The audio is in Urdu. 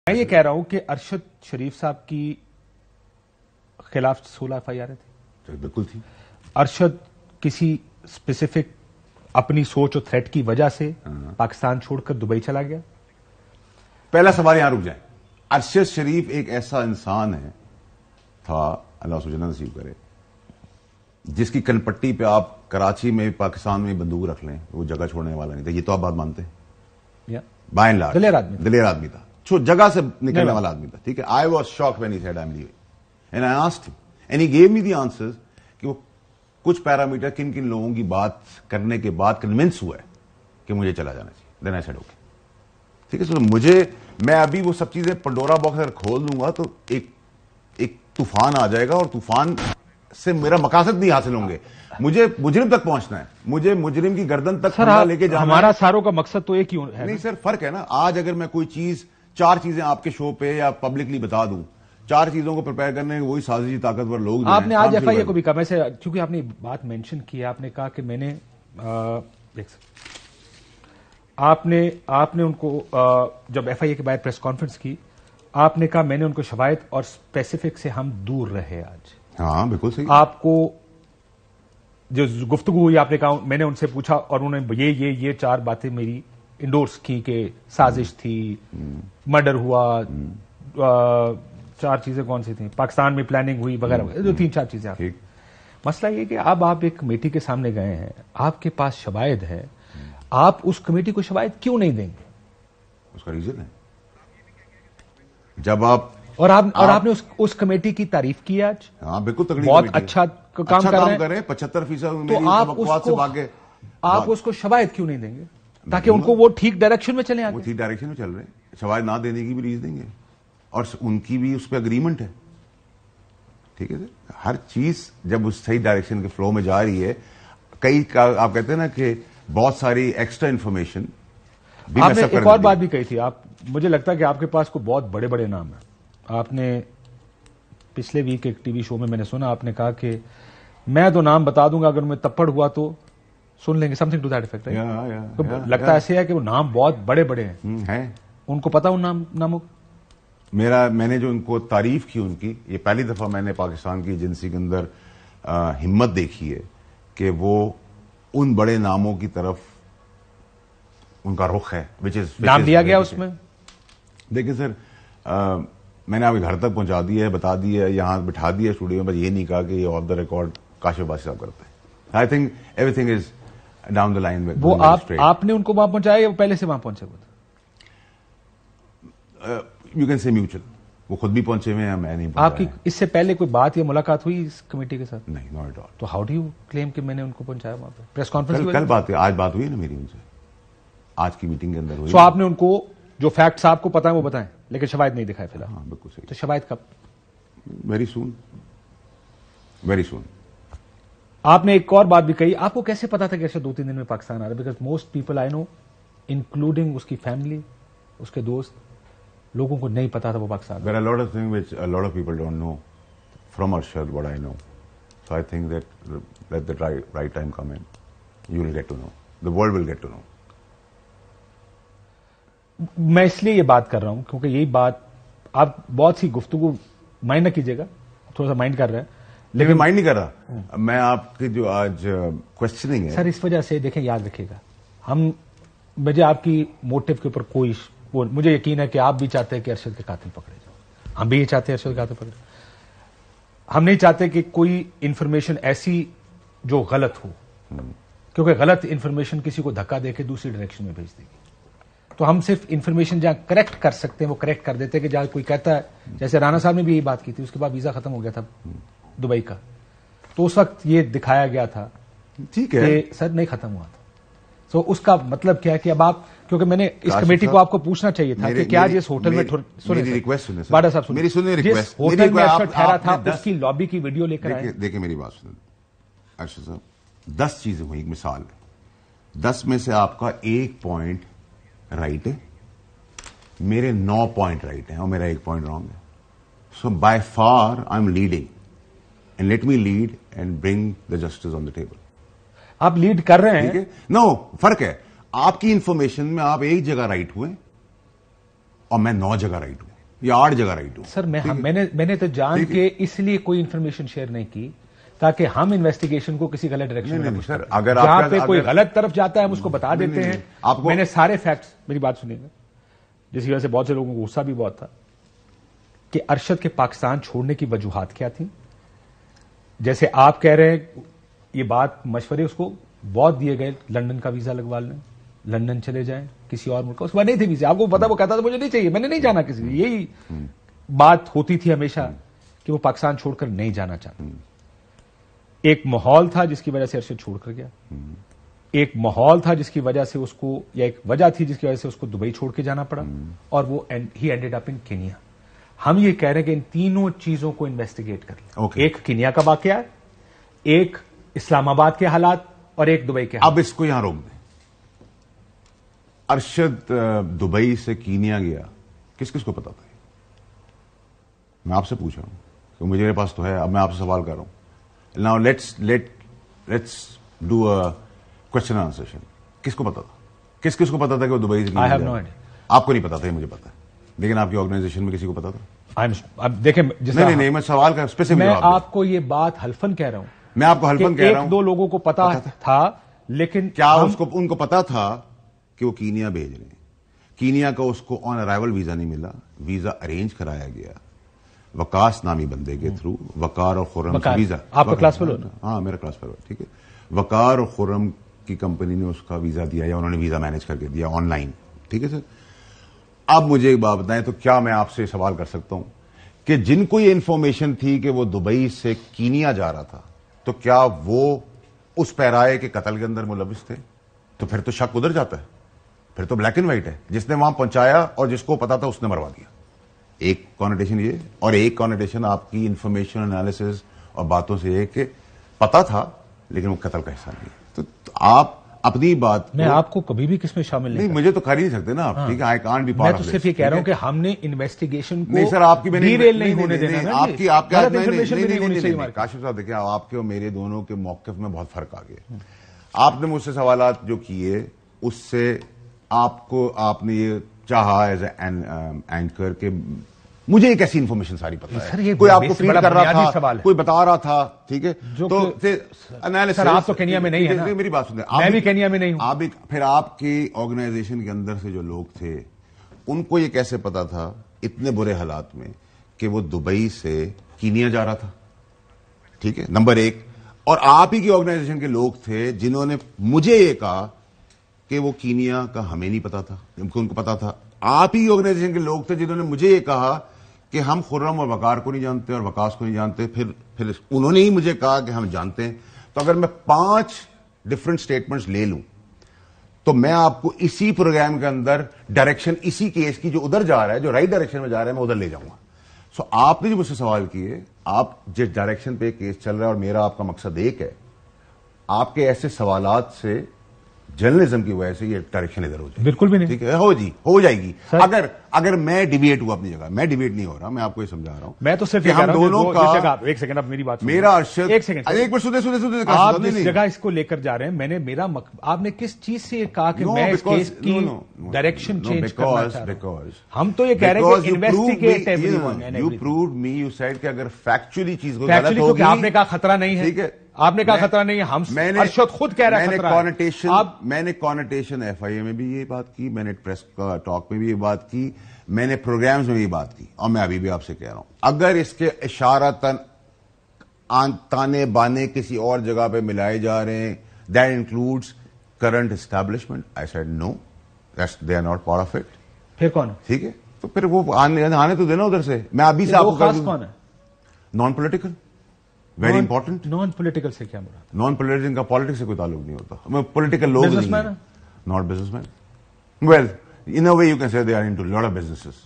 میں یہ کہہ رہا ہوں کہ ارشد شریف صاحب کی خلاف 16 FIR تھی. بالکل تھی. ارشد کسی اسپیسیفک اپنی سوچ اور تھریٹ کی وجہ سے پاکستان چھوڑ کر دبئی چلا گیا. پہلا سوال یہاں رک جائیں. ارشد شریف ایک ایسا انسان ہے تھا، اللہ اسے جنت نصیب کرے، جس کی کنپٹی پہ آپ کراچی میں پاکستان میں بندوق رکھ لیں وہ جگہ چھوڑنے والا نہیں تھا. یہ تو آپ بات مانتے ہیں. بائی اینڈ لارج دلیر آدمی تھا، جگہ سے نکلنے والا آدمی تھا. ٹھیک ہے. I was shock when he said I am living and I asked him and he gave me the answers کہ وہ کچھ پیرامیٹر کن کن لوگوں کی بات کرنے کے بعد کنونس ہوا ہے کہ مجھے چلا جانا چاہیے. دین آئی سیڈ اوکے. ٹھیک ہے. سر مجھے میں ابھی وہ سب چیزیں پنڈورا باکس اگر کھول دوں گا تو ایک طوفان آ جائے گا اور طوفان سے میرا مقاصد نہیں حاصل ہوں گے. مجھے مجرم تک پہنچنا ہے، مجھے مجرم کی گردن تک لے کے جانا. ہمارا ساروں کا مقصد تو ایک ہی ہے. نہیں سر، فرق ہے نا. آج اگر میں کوئی چیز 4 چیزیں آپ کے شو پہ یا پبلکلی بتا دوں، 4 چیزوں کو پریپئر کرنے کے وہی سازشی طاقتور لوگ. آپ نے آج FIR کو بھی کہا، ویسے چونکہ آپ نے بات مینشن کی، آپ نے کہا کہ میں نے آپ نے ان کو جب FIR کے بعد پریس کانفرنس کی، آپ نے کہا میں نے ان کو شواہد اور اسپیسیفک سے ہم دور رہے. آج ہاں بالکل صحیح. آپ کو جو گفتگو ہوئی، آپ نے کہا میں نے ان سے پوچھا اور انہوں نے یہ 4 باتیں میری انڈورس کی کہ سازش تھی، مرڈر ہوا، 4 چیزیں کون سی تھیں، پاکستان میں پلاننگ ہوئی وغیرہ، جو 3-4 چیزیں. مسئلہ یہ کہ اب آپ ایک کمیٹی کے سامنے گئے ہیں، آپ کے پاس شواہد ہے، آپ اس کمیٹی کو شواہد کیوں نہیں دیں گے؟ اس کا ریزن ہے جب آپ اور آپ نے اس کمیٹی کی تعریف کی آج. ہاں بالکل، بہت اچھا کام کر رہے ہیں. 75% تو آپ اس کو شواہد کیوں نہیں دیں گے تاکہ ان کو وہ ٹھیک ڈائریکشن میں چلیں؟ وہ ٹھیک ڈائریکشن میں چل رہے ہیں. شواہد نہ دینے کی بھی ریز دیں گے اور ان کی بھی اس پہ اگریمنٹ ہے. ٹھیک ہے سر. ہر چیز جب اس صحیح ڈائریکشن کے فلو میں جا رہی ہے، کئی آپ کہتے ہیں نا کہ بہت ساری ایکسٹرا انفارمیشن. آپ نے ایک اور بات بھی کہی تھی، مجھے لگتا ہے کہ آپ کے پاس کوئی بہت بڑے بڑے نام ہیں. آپ نے پچھلے ویک ایک ٹی وی شو میں نے سنا، آپ نے کہا کہ میں تو نام بتا دوں گا، اگر میں تپڑ ہوا تو سن لیں گے. Something to that effect. لگتا ایسے ہے کہ وہ نام بہت بڑے بڑے ہیں. ان کو پتا ان ناموں؟ میں نے جو ان کو تعریف کی ان کی، یہ پہلی دفعہ میں نے پاکستان کی ایجنسی کے اندر ہمت دیکھی ہے کہ وہ ان بڑے ناموں کی طرف ان کا رخ ہے. نام دیا گیا اس میں؟ دیکھیں سر، میں نے آپ کے گھر تک پہنچا دیا ہے، بتا دیا ہے، یہاں بٹھا دیا اسٹوڈیو میں. بس یہ نہیں کہا کہ یہ of the record Kashif Abbasi صاحب کرتے ہیں. I think every thing is down the line. وہ آپ نے ان کو وہاں پہنچایا یا وہ پہلے سے وہاں پہنچے ہوئے تھے؟ یو کین سے میوچل. وہ خود بھی پہنچے ہوئے ہیں، میں نہیں. آپ کی اس سے پہلے کوئی بات یا ملاقات ہوئی اس کمیٹی کے ساتھ؟ نہیں، ناٹ ایٹ آل. تو ہاؤ ڈو یو کلیم کہ میں نے ان کو پہنچایا وہاں پہ؟ پریس کانفرنس کل بات ہے، آج بات ہوئی نا میری ان سے، آج کی میٹنگ کے اندر ہوئی. سو آپ نے ان کو جو فیکٹس آپ کو پتا ہے وہ بتائیں، لیکن شواہد نہیں دکھائے فی الحال؟ ہاں بالکل صحیح. تو شواہد کب؟ Very soon, very soon. آپ نے ایک اور بات بھی کہی، آپ کو کیسے پتا تھا کہ ایسے 2-3 دن میں پاکستان آ رہا ہے؟ Because most people I know including اس کی فیملی، اس کے دوست، لوگوں کو نہیں پتا تھا وہ Pakistan. There are a lot of things which a lot of people don't know from Arshad, what I know. So I think that let the right time come in, you will get to know. The world will get to know. میں اس لیے یہ بات کر رہا ہوں کیونکہ یہی بات آپ بہت سی گفتگو مائنڈ نہ کیجیے گا، تھوڑا سا مائنڈ کر رہے ہیں لیکن مائنڈ نہیں کر رہا. میں آپ کی جو آج کوشچننگ ہے سر، اس وجہ سے دیکھیں، یاد رکھیے گا، مجھے آپ کی موٹو کے اوپر کوئی مجھے یقین ہے کہ آپ بھی چاہتے ہیں کہ ارشد کے قاتل پکڑے جائیں، ہم بھی یہ چاہتے ہیں ارشد کے قاتل پکڑے. ہم نہیں چاہتے کہ کوئی انفارمیشن ایسی جو غلط ہو، کیونکہ غلط انفارمیشن کسی کو دھکا دے کے دوسری ڈائریکشن میں بھیج دے گی. تو ہم صرف انفارمیشن جہاں کریکٹ کر سکتے ہیں وہ کریکٹ کر دیتے ہیں. کہ جہاں کوئی کہتا ہے، جیسے رانا صاحب نے بھی یہی بات کی تھی، اس کے بعد ویزا ختم ہو گیا تھا دبئی کا، تو اس وقت یہ دکھایا گیا تھا ٹھیک ہے کہ سر نہیں ختم ہوا تھا. سو اس کا مطلب کیا ہے کہ اب آپ، کیونکہ میں نے اس کمیٹی کو آپ کو پوچھنا چاہیے تھا کہ کیا جس ہوٹل میں باڈا صاحب جس ہوٹل میں ارشد ٹھہرا تھا اس کی لابی کی ویڈیو لے کر آئے. دیکھیں میری بات سنیں ارشد صاحب، 10 چیزیں ہوئی. ایک مثال ہے، 10 میں سے آپ کا 1 پوائنٹ رائٹ ہے، میرے 9 پوائنٹ رائٹ ہیں اور میرا 1 پوائنٹ رانگ ہے. So by for I am leading and let me lead and bring the justice on the table. آپ لیڈ کر رہے ہیں. نو، فرق ہے. آپ کی انفارمیشن میں آپ ایک جگہ رائٹ ہوئے اور میں 9 جگہ رائٹ ہوں. یا 8 جگہ رائٹ ہوں. سر میں نے تو جان کے اس لیے کوئی انفارمیشن شیئر نہیں کی تاکہ ہم انویسٹیگیشن کو کسی غلط ڈائریکشن میں سر اگر جہاں پہ کوئی غلط طرف جاتا ہے ہم اس کو بتا دیتے ہیں. میں نے سارے فیکٹس, میری بات سنیے گا, جس کی وجہ سے بہت سے لوگوں کو غصہ بھی بہت تھا کہ ارشد کے پاکستان چھوڑنے کی وجوہات کیا تھیں. جیسے آپ کہہ رہے ہیں یہ بات مشورے اس کو بہت دیے گئے, لندن کا ویزا لگوا لیں, لندن چلے جائیں, کسی اور ملک کا, اس میں نہیں تھے ویزا, آپ کو پتا وہ کہتا تھا مجھے نہیں چاہیے, میں نے نہیں جانا کسی, یہی بات ہوتی تھی ہمیشہ کہ وہ پاکستان چھوڑ کر نہیں جانا چاہتا. ایک ماحول تھا جس کی وجہ سے ارشد چھوڑ کر گیا, ایک ماحول تھا جس کی وجہ سے اس کو, یا ایک وجہ تھی جس کی وجہ سے اس کو دبئی چھوڑ کے جانا پڑا, اور وہ ہی اینڈڈ اپ ان کینیا. ہم یہ کہہ رہے ہیں کہ ان تینوں چیزوں کو انویسٹیگیٹ کر لیں. ایک کینیا کا واقعہ ہے, ایک اسلام آباد کے حالات, اور ایک دبئی کے حالات. اب اس کو یہاں روک دیں. ارشد دبئی سے کینیا گیا, کس کس کو پتا تھا؟ میں آپ سے پوچھ رہا ہوں کہ میرے پاس تو ہے, اب میں آپ سے سوال کر رہا ہوں. Now let's do a question and answer session. کس کو پتا تھا, کس کس کو پتا تھا کہ وہ دبئی سے؟ I have no idea. آپ کو نہیں پتا تھا, یہ مجھے پتا ہے, لیکن آپ کی آرگنائزیشن میں کسی کو پتا تھا؟ اب دیکھیں, نہیں, میں سوال کا اسپیسیفک میں جواب آپ کو یہ بات حلفاً کہہ رہا ہوں, میں آپ کو حلفاً کہہ رہا ہوں, ایک دو لوگوں کو پتا تھا, لیکن کیا ان کو پتا تھا کہ وہ کینیا بھیج رہے ہیں؟ کینیا کا اس کو آن ارائیول ویزا نہیں ملا, ویزا ارینج کرایا گیا وکاس نامی بندے کے تھرو. وقار اور خرم ویزا, آپ کا کلاس فیلو؟ ہاں میرا کلاس فیلو, ٹھیک ہے. وقار اور خرم کی کمپنی نے اس کا ویزا دیا, یا انہوں نے ویزا مینج کر کے دیا آن لائن, ٹھیک ہے سر. اب مجھے ایک بات بتائیں, تو کیا میں آپ سے سوال کر سکتا ہوں کہ جن کو یہ انفارمیشن تھی کہ وہ دبئی سے کینیا جا رہا تھا, تو کیا وہ اس پیرائے کے قتل کے اندر ملوث تھے؟ تو پھر تو شک ادھر جاتا ہے, پھر تو بلیک اینڈ وائٹ ہے. جس نے وہاں پہنچایا اور جس کو پتا تھا اس نے مروا دیا. ایک کانوٹیشن یہ, اور ایک کانوٹیشن آپ کی انفارمیشن انالیسز اور باتوں سے یہ کہ پتا تھا لیکن وہ قتل کا حصہ نہیں. تو آپ اپنی بات, میں آپ کو کبھی بھی کس میں شامل نہیں, مجھے تو کر ہی نہیں سکتے نا آپ, ٹھیک ہے. آئی کانٹ بی پارٹ میں تو صرف یہ کہہ رہا ہوں کہ ہم نے انویسٹیگیشن کو نہیں سر, آپ کی نہیں ہونے دینا, آپ کی انفارمیشن نہیں ہونی چاہیے. کاشف صاحب دیکھیں, آپ کے اور میرے دونوں کے موقف میں بہت فرق آ گیا. آپ نے مجھ سے سوالات جو کیے اس سے آپ نے یہ چاہا ایز اے اینکر کہ مجھے ایک ایسی انفارمیشن ساری پتا ہے, کوئی آپ کو فیڈ کر رہا تھا, کوئی بتا رہا تھا, ٹھیک ہے. تو سر آپ تو کینیا میں نہیں ہے نا, میری بات سنیں, میں بھی کینیا میں نہیں ہوں. پھر آپ کی آرگنائزیشن کے اندر سے جو لوگ تھے ان کو یہ کیسے پتا تھا اتنے برے حالات میں کہ وہ دبئی سے کینیا جا رہا تھا؟ ٹھیک ہے, نمبر ایک. اور آپ ہی کی آرگنائزیشن کے لوگ تھے جنہوں نے مجھے یہ کہا کہ وہ کینیا کا ہمیں نہیں پتا تھا, ان کو پتا تھا. آپ ہی آرگنائزیشن کے لوگ تھے جنہوں نے مجھے یہ کہا کہ ہم خرم اور وقار کو نہیں جانتے اور وکاس کو نہیں جانتے, پھر انہوں نے ہی مجھے کہا کہ ہم جانتے ہیں. تو اگر میں 5 ڈفرنٹ سٹیٹمنٹس لے لوں تو میں آپ کو اسی پروگرام کے اندر ڈائریکشن اسی کیس کی جو ادھر جا رہا ہے, جو رائٹ ڈائریکشن میں جا رہا ہے, میں ادھر لے جاؤں گا. سو آپ نے جو مجھ سے سوال کیے, آپ جس ڈائریکشن پہ کیس چل رہا ہے, اور میرا آپ کا مقصد ایک ہے, آپ کے ایسے سوالات سے جرنلزم کی وجہ سے یہ ڈائریکشن ادھر ہو جائے. بالکل بھی نہیں, ٹھیک ہے, ہو جائے گی. اگر میں ڈیبیٹ ہوا اپنی جگہ, میں ڈیبیٹ نہیں ہو رہا, میں آپ کو یہ سمجھا رہا ہوں. میں تو صرف ہم دونوں کا, ایک سیکنڈ, اب میری بات میرا ارشد, ایک سیکنڈ, آپ نے جس جگہ اس کو لے کر جا رہے ہیں, میں نے آپ نے کس چیز سے کہا کہ میں اس کیس کی ڈائریکشن چینج کرنا چاہتا ہوں؟ ہم تو یہ کہہ رہے ہیں کہ investigate every one. You proved me, you said کہ اگر فیکچولی چیز کو غلط ہوگی, آپ نے کہا خطرہ نہیں ہے, ٹھیک ہے, آپ نے کہا خطرہ نہیں ہے, ہم ارشد خود کہہ رہا ہے خطرہ. میں نے کانوٹیشن ایف آئی اے میں بھی یہ بات کی, میں نے پریس ٹاک میں بھی یہ بات کی, میں نے پروگرامز میں بھی بات کی, اور میں ابھی بھی آپ سے کہہ رہا ہوں اگر اس کے اشارتاً تانے بانے کسی اور جگہ پہ ملائے جا رہے ہیں, that includes current establishment. I said no, they are not part of it. پھر کون ہے؟ ٹھیک ہے, تو پھر وہ آنے تو دینا ادھر سے. میں ابھی سے آپ کو کون ہے؟ Non political, very important. Non political سے کیا مراد؟ نان پولیٹیکل کا پالیٹکس سے کوئی تعلق نہیں ہوتا. میں پولیٹیکل لوگ businessmen, not businessmen. Well in a way you can say they are into lot of businesses.